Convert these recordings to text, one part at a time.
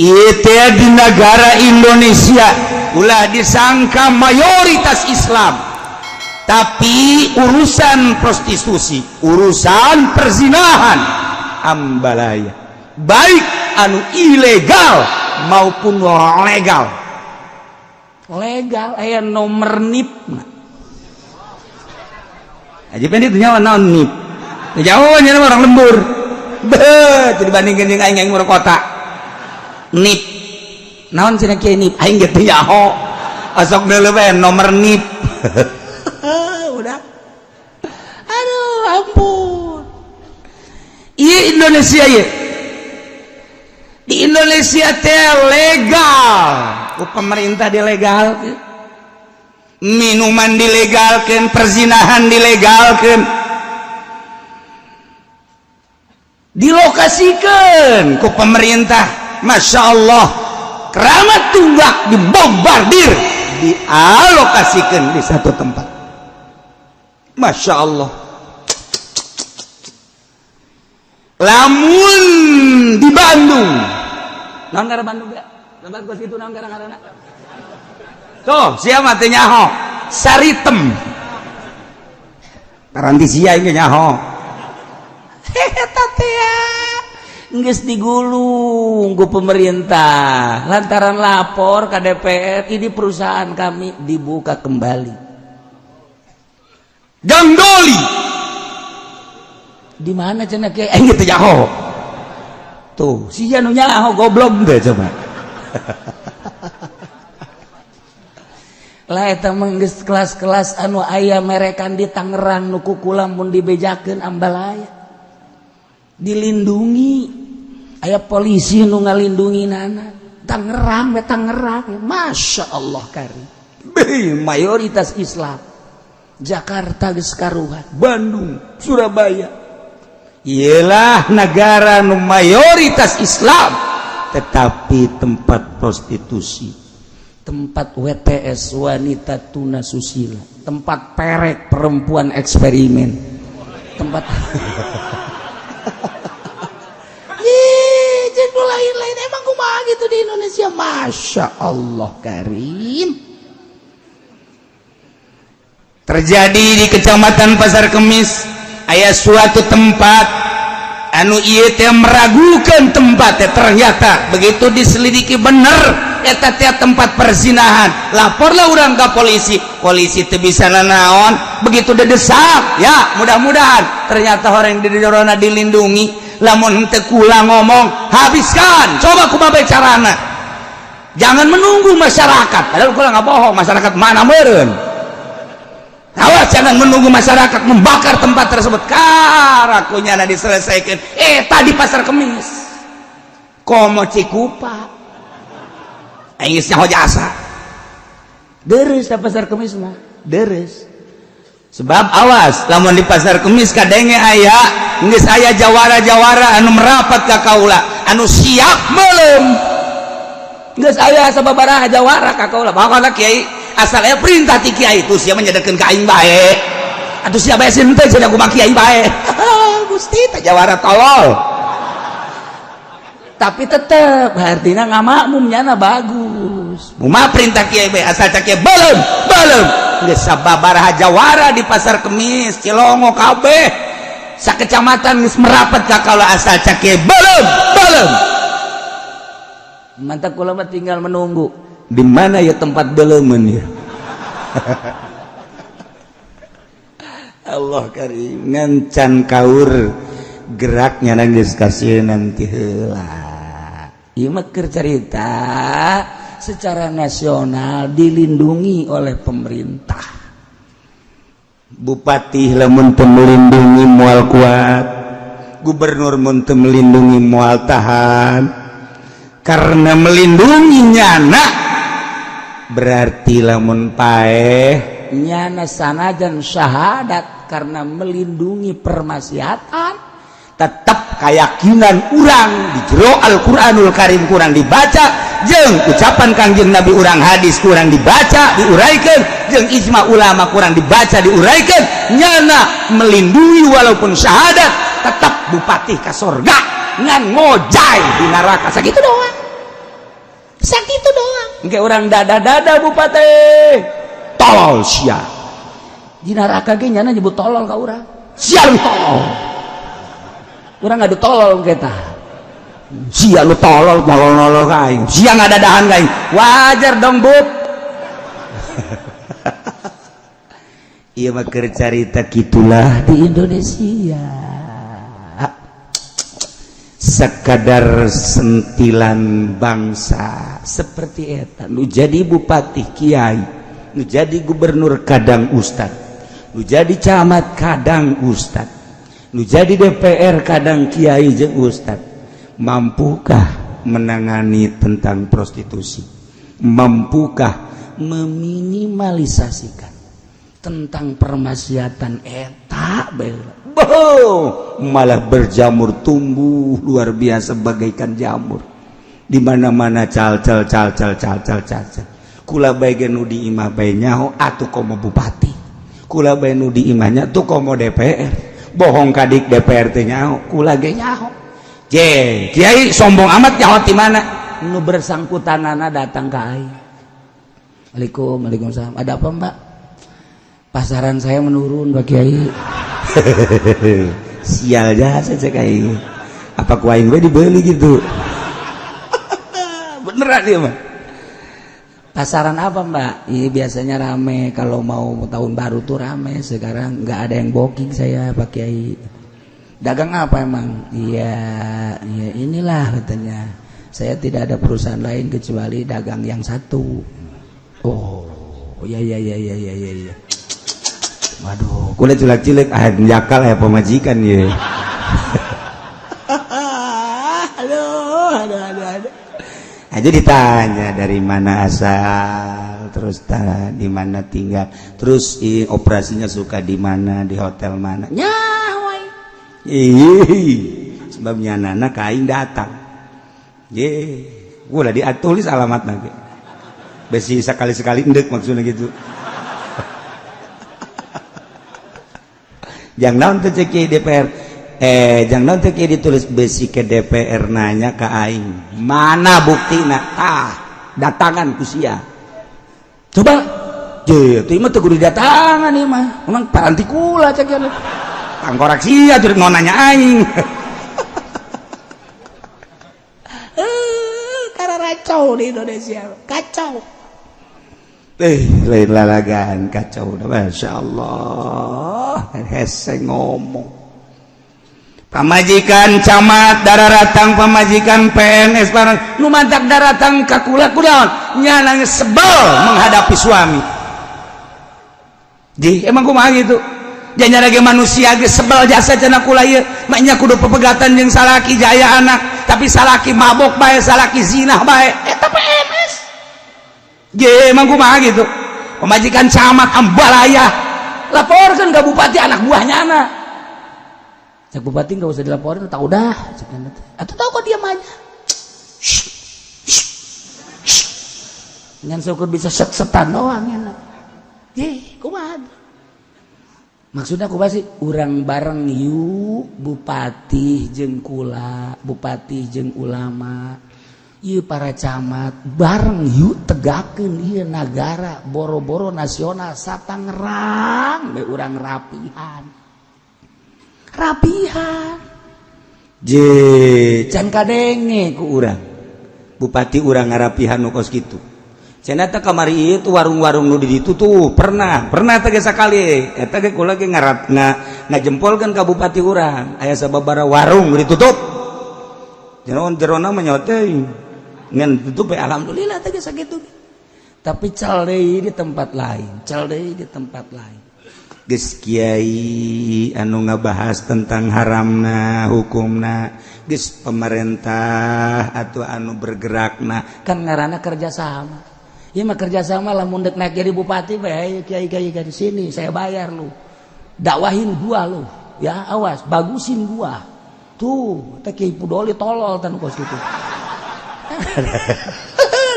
di negara Indonesia ulah disangka mayoritas Islam, tapi urusan prostitusi, urusan perzinahan ambalaya, baik anu ilegal maupun legal. Legal aya nomor NIP aja pendek nyawa naon NIP jauh nya orang lembur bet dibandingkeun jeung aing urang kota. NIP naon cenah kieu NIP aing ge teu nyaho asok deuleu we nomor NIP. Udah aduh ampun. Ieu Indonesia ieu di Indonesia teh legal ku pemerintah dilegal, minuman dilegalkan, perzinahan dilegalkan, dilokasikan ku pemerintah. Masya Allah, keramat tunggak dibombardir, dialokasikan di satu tempat. Masya Allah. Lamun di Bandung, naon gara Bandung ya? Lembar gua situ naon gara-garana. Tuh, siapa teh nyaho? Saritem. Taranti sia ieu nyaho. Eta teh geus digulung ku pemerintah lantaran lapor ka DPR, ini perusahaan kami dibuka kembali. Gangdoli. Di mana cenah kieu? Aing teh nyaho. Tuh, sia nu nyaho goblok teh coba. Lah eta mah geus kelas-kelas anu aya merekan di Tangerang nu kukula mun dibejakeun ambalaya. Dilindungi, aya polisi nu ngalindunginana. Tangerang we Tangerang, Masya Allah karim. Mayoritas Islam. Jakarta geus karuhan, Bandung, Surabaya. Ialah negara nu mayoritas Islam, tetapi tempat prostitusi, tempat WTS wanita tuna susila, tempat perek perempuan eksperimen, tempat jeung lain-lain. Emang kumaha gitu di Indonesia? Masya Allah karim. Terjadi di Kecamatan Pasar Kemis aya suatu tempat anu ieu teh meragukan tempatnya, ternyata begitu diselidiki bener eta teh tempat perzinahan. Laporlah urang ka polisi, polisi teu bisa nanaon, begitu dedesak ya mudah-mudahan ternyata orang di jorona dilindungi. Lamun henteu kula ngomong habiskan, coba kumaha carana. Jangan menunggu masyarakat, padahal kula nggak bohong, masyarakat mana meureun. Awas, jangan menunggu masyarakat membakar tempat tersebut. Karakunya diselesaikan. Tadi Pasar Kemis, komo Cikupa, ingisnya ho jasa. Deres di Pasar Kemis mah, deres. Sebab awas, lamun di Pasar Kemis kadenge aya, geus aya jawara-jawara anu merapat ka kaula, anu siap belum. Geus aya sababaraha jawara ka kaula, bakal kiai. Asal aya perintah ti kiai itu sia menyadarkeun ka aing bae. Atuh sia bae sinten cenah kumaha kiai bae. Gusti teh jawara tolol. Tapi tetep artina ngamakmum nyana bagus. Mumaha perintah kiai bae asal cak kiai belum. Geus sababaraha jawara di Pasar Kemis, Cilongo kabeh. Sakecamatan geus merapat ka kaula asal cak kiai belum. Mantap kula mah tinggal menunggu. Di mana ya tempat delemen ya? Allah karim ngancan kaur geraknya nangis kasih nanti heula. Ieu mah keur carita secara nasional dilindungi oleh pemerintah. Bupati lamun teu melindungi moal kuat, gubernur mun teu melindungi moal tahan. Karena melindungi nyana berarti lamun paeh nyana sanajan syahadat karena melindungi permaksiatan, tetap keyakinan urang di jero Al-Qur'anul Karim kurang dibaca, jeung ucapan Kangjeng Nabi urang hadis kurang dibaca diuraikan, jeung ijma ulama kurang dibaca diuraikan, nyana melindungi walaupun syahadat tetap bupati ka surga ngan ngojay di neraka sakitu doang. sakitu doang engke urang dada bupati tolol sia di neraka ge nyana nyebut tolol ka urang sia lu tolol urang ngadu tolol engke tah sia lu tolol kaing sia ngadadahan kaing wajar dong bub iya mah keur carita kitulah di Indonesia sekadar sentilan bangsa seperti eta nu jadi bupati kiai nu jadi gubernur kadang ustad nu jadi camat kadang ustad nu jadi DPR kadang kiai jeung ustad mampukah menangani tentang prostitusi mampukah meminimalisasikan tentang permaksiatan eta malah berjamur tumbuh luar biasa bagaikan jamur di mana-mana cal kula bae nu di imah bae nyaho atuh komo bupati kula bae nu di imahnya tuh komo DPR bohong kadik DPR teh nyaho kula ge nyaho je kiai sombong amat nyaho ti mana nu bersangkutanana datang ka aing Waalaikumsalam ada apa mbak pasaran saya menurun Pak Kiai sial jasa cek aing apa ku aing dibeli gitu beneran dia mah pasaran apa mbak ini biasanya rame kalau mau tahun baru tuh rame sekarang nggak ada yang booking saya Pak Kiai dagang apa emang iya inilah katanya saya tidak ada perusahaan lain kecuali dagang yang satu oh iya waduh, kulit cilik-cilik jakal ya pemajikan ya. Aduh. Aja ditanya dari mana asal, terus di mana tinggal, terus operasinya suka di mana, di hotel mana. Nyawai. Sebabnya nana kain datang. Udah ditulis alamat lagi. Besi sekali-sekali ndek maksudnya gitu. Jangan naon teh cek DPR jangan naon teh ditulis besi ke DPR nanya ke aing mana buktina datangan ku sia coba je teh mah teu kudu datangan ieu mah emang paranti kula cek tangkorak sia teu mau nanya aing karena kacau di Indonesia kacau lain lalagan kacau Masya Allah hese ngomong pamajikan camat daratang pamajikan PNS barang nu mantak daratang ka kula kunaon nya nangis sebel menghadapi suami emang kumaha gitu janya lagi manusia ge sebel jasa cenah kula ieu maknya kudu pepegatan jeung salaki jaya anak tapi salaki mabok bae salaki zina bae eta PNS emang kumaha gitu pemajikan camat ambalaya laporkan ke bupati anak buahnya anak cek bupati nggak usah dilaporin tahu dah atau tahu kok diam aja dengan syukur bisa set-setan doang enak kumaha maksudnya aku pasti urang bareng yuk bupati jeung kula bupati jeung ulama ieu para camat bareng yuk tegakeun ieu nagara boro-boro nasional Satangerang be urang rapihan can kadenge ku urang bupati urang ngarapihan nu kos kitu cenah teh kamari ieu warung-warung nu di ditu tuh pernah teh sakali eta ge kula ge ngajempolkeun ka bupati urang aya sababaraha warung nu ditutup jerona mah nyaho teuing ngan tutup alhamdulillah teh sakitu tapi cal deui di tempat lain geus kiai anu ngabahas tentang haramna hukumna geus pemerintah atau anu bergerakna kan ngaranna kerjasama ieu mah kerjasama lamun deuk naik jadi bupati bae kiai-kiai di sini saya bayar lu dakwahin gua lu ya awas bagusin gua tuh teh Kiai Pudoli tolol tan kos kitu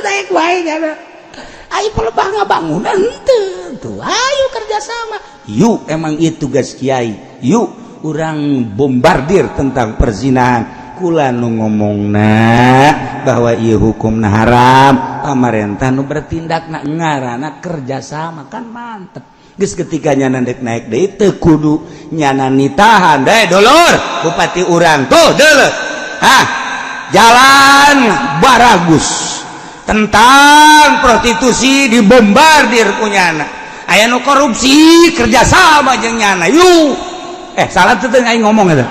naik wae kana ayo pelebah ngabangunan tuh ayo kerjasama yuk emang itu tugas kiai yuk orang bombardir tentang perzinahan kula nu ngomongna bahwa ieu hukumna haram pamarentah nu bertindak na ngaranna kerjasama kan mantep geus ketika nyana naik deui teu kudu nyana nitahan deui dulur bupati urang tuh deuleu jalan Baragus tentang prostitusi dibombardir ku nyana aya nu korupsi kerjasama jeung nyana yuk salah teu aing ngomong eta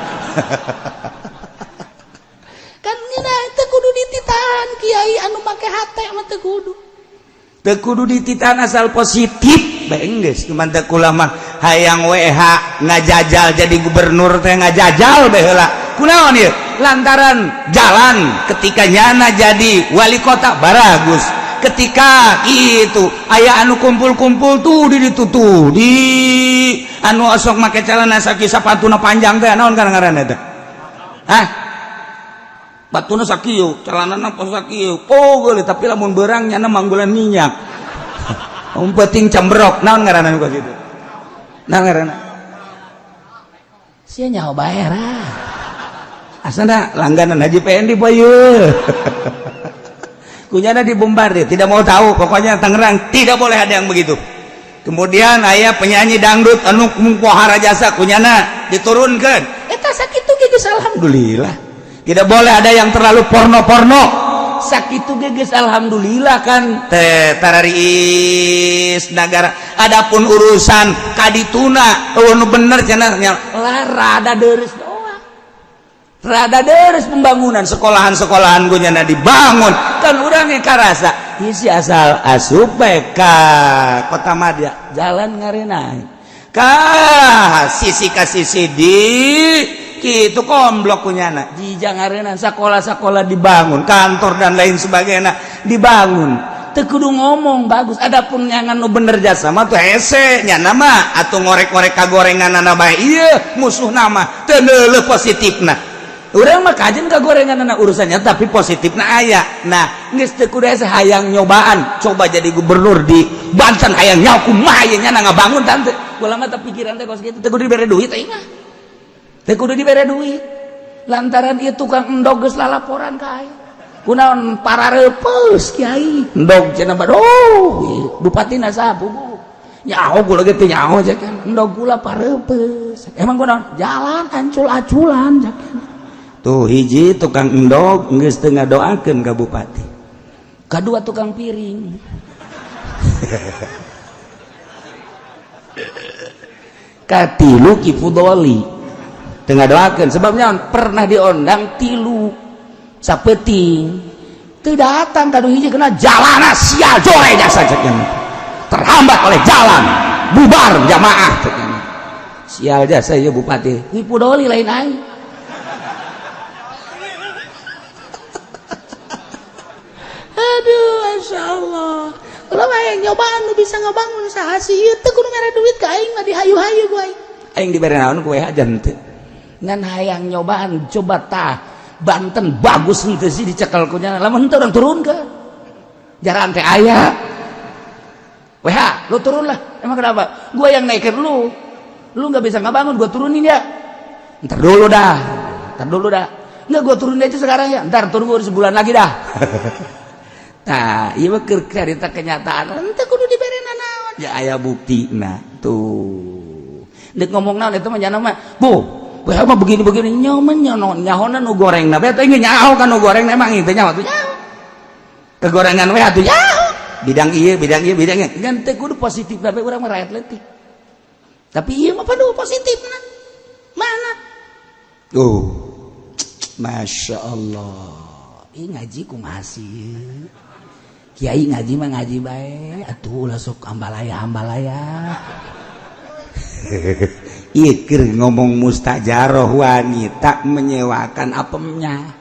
kan ngina teu kudu dititahan kiai anu make hate mah teu kudu dititahan asal positif bae geus cuman teu kula mah hayang WH ngajajal jadi gubernur teh ngajajal bae heula kunaon ieu lantaran jalan ketika nyana jadi wali kota Baragus ketika itu aya anu kumpul-kumpul tuh di ditutuh di anu osok make celana saki sapatuna panjang teh naon ngaranna teh batuna sakieu celanana pos sakieu geuleuh tapi lamun beurang nyana manggulan minyak umpeting cambrok naon ngaranna nu kitu naon ngaranna sia nyaho bae asana langganan Haji PND boyeu kunyana dibombardir tidak mau tahu pokoknya Tangerang tidak boleh ada yang begitu kemudian aya penyanyi dangdut anu pohara jasa kunyana diturunkan eta sakitu geus alhamdulillah tidak boleh ada yang terlalu porno sakitu geus alhamdulillah kan teh tarariis negara adapun urusan kadituna nu bener cenah rada deres rada deres pembangunan sekolahan gunyana dibangun kan urang karasa isi asal asup ka Kota Madya jalan ngarenai ka sisi di kitu komblok kunyana jijang ngarenan sekolah-sekolah dibangun kantor dan lain sebagainya dibangun teu kudu ngomong bagus adapun nyangan nu bener jasa mah tuh hese nya nama atuh ngorek-ngorek kagorenganna bae ieu musuh nama teu neuleuh positifna urang mah kajen kagorenganna urusannya tapi positifna aya nah geus teu kudu hayang nyobaan coba jadi gubernur di Banten hayang nyaho kumaha ieu nya ngabangun tante ulah mah teu pikiran teh kos kitu teu kudu dibere duit teh teu kudu dibere duit lantaran ieu tukang endog geus lalaporan ka aing kunaon parareupes kiai endog cenah badoh bupatina saha bubu nyaho kula ge teu nyaho jakeun endog kula parareupes emang kunaon jalan ancul-aculan jakeun tuh hiji tukang endog geus teu ngadoakeun ka bupati kadua tukang piring katilu Ki Fudoli teu ngadoakeun sebabnya pernah diondang tilu sapeting teu datang kadu hiji kena jalana sial jore jasa cekeun terhambat oleh jalan bubar jamaah cekeun sial jasa ieu bupati Ki Fudoli lain aing aduh Masya Allah kalau aing nyobaan nu bisa ngabangun saha sih ieu teh kudu mere duit ka aing mah dihayu-hayu ku aing dibere naon ku hajan teu ngan hayang nyobaan coba tah Banten bagus henteu sih dicekel ku nya lamun henteu urang turun ke jaran teh aya WH lu turun lah emang kenapa gua yang naikin lu nggak bisa ngabangun gua turunin ya ntar dulu dah nggak gua turunin aja sekarang ya ntar turun gua sebulan lagi dah nah iya mah keur carita kenyataan teu kudu diberena naon ya aya buktina tuh deuk ngomong naon eta mah nya mah bu weh mah begini nyaman nyahona nu gorengna bae teh nyaho kan nu goreng emang teh nyaho tuh nyaho kegorengan we atuh nyaho bidang ieu kan teu kudu positif bae urang mah rakyat leutik tapi ieu mah padu positifna mana Masya Allah ih ngaji kumaha sih kiai ngaji mah ngaji bae atuh ulah sok hambalaya ieu keur ngomong mustajaroh wanita menyewakan apemnya